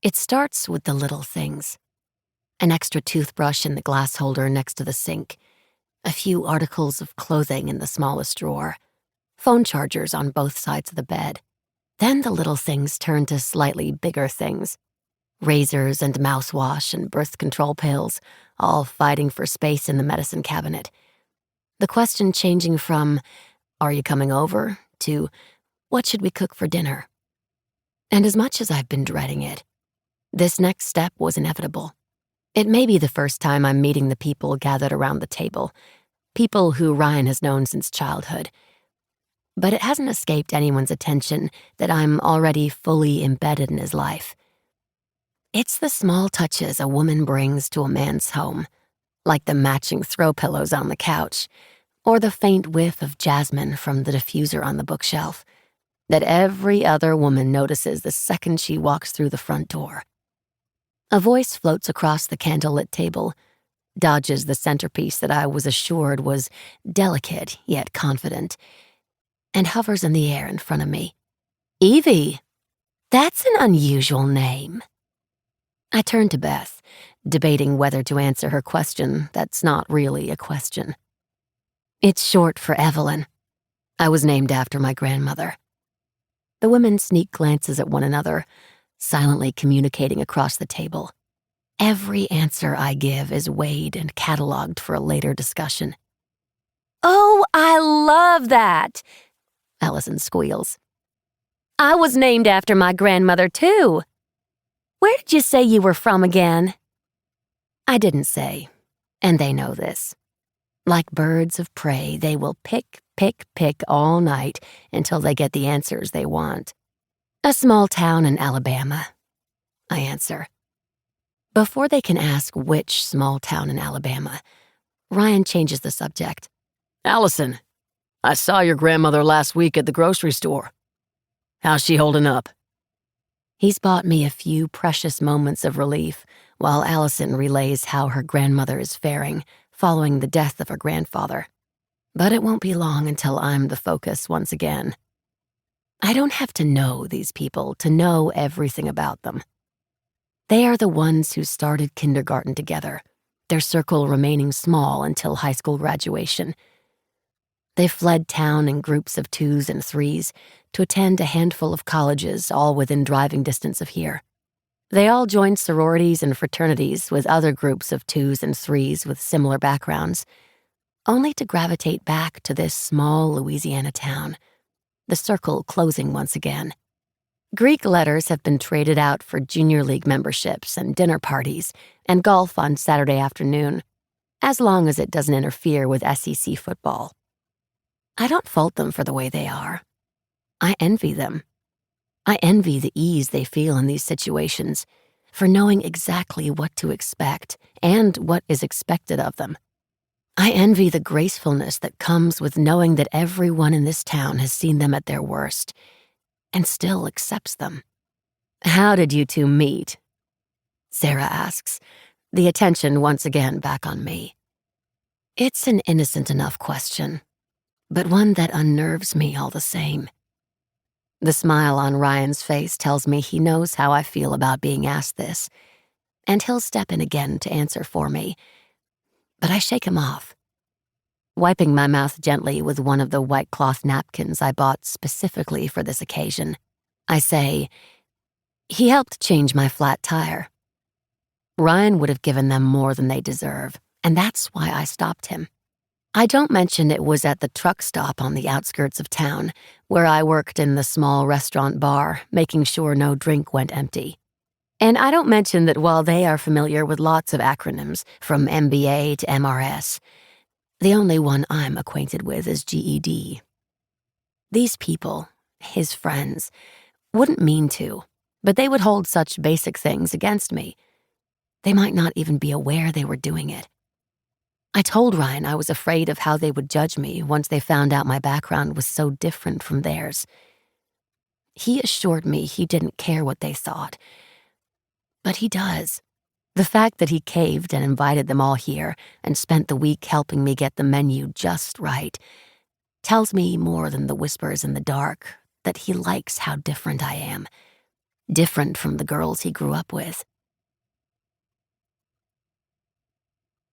It starts with the little things. An extra toothbrush in the glass holder next to the sink, a few articles of clothing in the smallest drawer, phone chargers on both sides of the bed. Then the little things turn to slightly bigger things. Razors and mouthwash and birth control pills, all fighting for space in the medicine cabinet. The question changing from, "Are you coming over?" to, "What should we cook for dinner?" And as much as I've been dreading it, this next step was inevitable. It may be the first time I'm meeting the people gathered around the table, people who Ryan has known since childhood. But it hasn't escaped anyone's attention that I'm already fully embedded in his life. It's the small touches a woman brings to a man's home, like the matching throw pillows on the couch, or the faint whiff of jasmine from the diffuser on the bookshelf, that every other woman notices the second she walks through the front door. A voice floats across the candlelit table, dodges the centerpiece that I was assured was delicate yet confident, and hovers in the air in front of me. "Evie, that's an unusual name." I turn to Beth, debating whether to answer her question that's not really a question. "It's short for Evelyn. I was named after my grandmother." The women sneak glances at one another, silently communicating across the table. Every answer I give is weighed and cataloged for a later discussion. "Oh, I love that," Allison squeals. "I was named after my grandmother, too. Where did you say you were from again?" I didn't say, and they know this. Like birds of prey, they will pick all night until they get the answers they want. "A small town in Alabama," I answer. Before they can ask which small town in Alabama, Ryan changes the subject. "Allison, I saw your grandmother last week at the grocery store. How's she holding up?" He's bought me a few precious moments of relief while Allison relays how her grandmother is faring following the death of her grandfather. But it won't be long until I'm the focus once again. I don't have to know these people to know everything about them. They are the ones who started kindergarten together, their circle remaining small until high school graduation. They fled town in groups of 2s and 3s to attend a handful of colleges all within driving distance of here. They all joined sororities and fraternities with other groups of 2s and 3s with similar backgrounds, only to gravitate back to this small Louisiana town, the circle closing once again. Greek letters have been traded out for junior league memberships and dinner parties and golf on Saturday afternoon, as long as it doesn't interfere with SEC football. I don't fault them for the way they are. I envy them. I envy the ease they feel in these situations, for knowing exactly what to expect and what is expected of them. I envy the gracefulness that comes with knowing that everyone in this town has seen them at their worst and still accepts them. "How did you two meet?" Sarah asks, the attention once again back on me. It's an innocent enough question, but one that unnerves me all the same. The smile on Ryan's face tells me he knows how I feel about being asked this, and he'll step in again to answer for me. But I shake him off. Wiping my mouth gently with one of the white cloth napkins I bought specifically for this occasion, I say, "He helped change my flat tire." Ryan would have given them more than they deserve, and that's why I stopped him. I don't mention it was at the truck stop on the outskirts of town, where I worked in the small restaurant bar, making sure no drink went empty. And I don't mention that while they are familiar with lots of acronyms, from MBA to MRS, the only one I'm acquainted with is GED. These people, his friends, wouldn't mean to, but they would hold such basic things against me. They might not even be aware they were doing it. I told Ryan I was afraid of how they would judge me once they found out my background was so different from theirs. He assured me he didn't care what they thought, but he does. The fact that he caved and invited them all here and spent the week helping me get the menu just right tells me more than the whispers in the dark that he likes how different I am, different from the girls he grew up with.